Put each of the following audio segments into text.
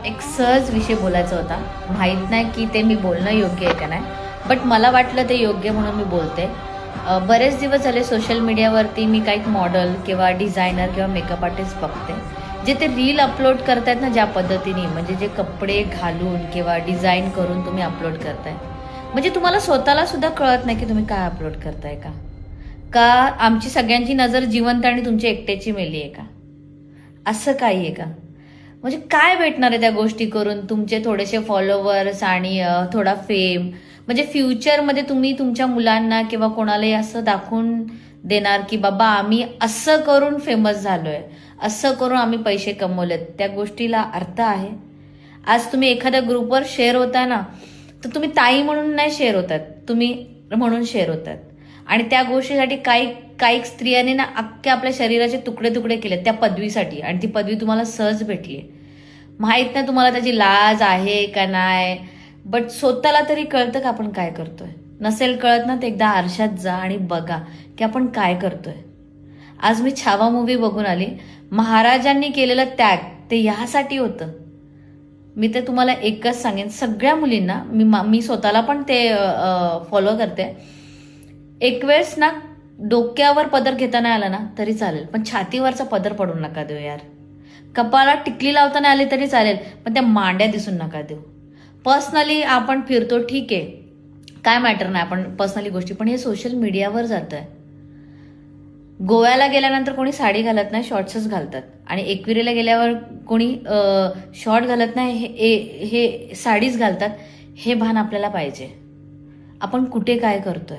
एक सहज विषय बोलायचा होता. माहीत नाही की ते मी बोलणं योग्य आहे का नाही, बट मला वाटलं ते योग्य म्हणून मी बोलते. बरेच दिवस झाले सोशल मीडियावरती मी काही मॉडेल किंवा डिझायनर किंवा मेकअप आर्टिस्ट बघते, जे ते रील अपलोड करतायत ना, ज्या पद्धतीने म्हणजे जे कपडे घालून किंवा डिझाईन करून तुम्ही अपलोड करताय, म्हणजे तुम्हाला स्वतःला सुद्धा कळत नाही की तुम्ही काय अपलोड करताय का आमची सगळ्यांची नजर जिवंत आणि तुमची एकट्याची मेली आहे का? असं काही आहे का? म्हणजे काय भेटणार आहे त्या गोष्टी करून? तुमचे थोडेसे फॉलोवर्स आणि थोडा फेम, म्हणजे फ्युचरमध्ये तुम्ही तुमच्या मुलांना किंवा कोणालाही असं दाखवून देणार की बाबा आम्ही असं करून फेमस झालोय, असं करून आम्ही पैसे कमवलेत. त्या गोष्टीला अर्थ आहे? आज तुम्ही एखाद्या ग्रुपवर शेअर होता ना, तर तुम्ही ताई म्हणून नाही शेअर होतात, तुम्ही म्हणून शेअर होतात. आणि त्या गोष्टीसाठी काही काही स्त्रियांनी ना अख्ख्या आपल्या शरीराचे तुकडे तुकडे केले त्या पदवीसाठी, आणि ती पदवी तुम्हाला सहज भेटली. माहित नाही तुम्हाला त्याची लाज आहे का नाही, बट स्वतःला तरी कळतं का आपण काय करतोय? नसेल कळत ना, तर एकदा आरशात जा आणि बघा की आपण काय करतोय. आज मी छावा मूवी बघून आली. महाराजांनी केलेलं त्याग ते ह्यासाठी होतं. मी ते तुम्हाला एकच सांगेन, सगळ्या मुलींना, मी स्वतःला पण ते फॉलो करते. एक वेळेस ना डोक्यावर पदर घेता नाही आला ना तरी चालेल, पण छातीवरचा पदर पडून नका देऊ यार. कपाळात टिकली लावता नाही आली तरी चालेल, पण त्या मांड्या दिसून नका देऊ. पर्सनली आपण फिरतो ठीक आहे, काय मॅटर नाही, आपण पर्सनली गोष्टी, पण हे सोशल मीडियावर जात आहे. गोव्याला गेल्यानंतर कोणी साडी घालत नाही, शॉर्ट्सच घालतात. आणि एकविरीला गेल्यावर कोणी शॉर्ट घालत नाही, हे साडीच घालतात. हे भान आपल्याला पाहिजे, आपण कुठे काय करतोय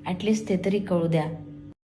ॲटलिस्ट ते तरी कळू द्या.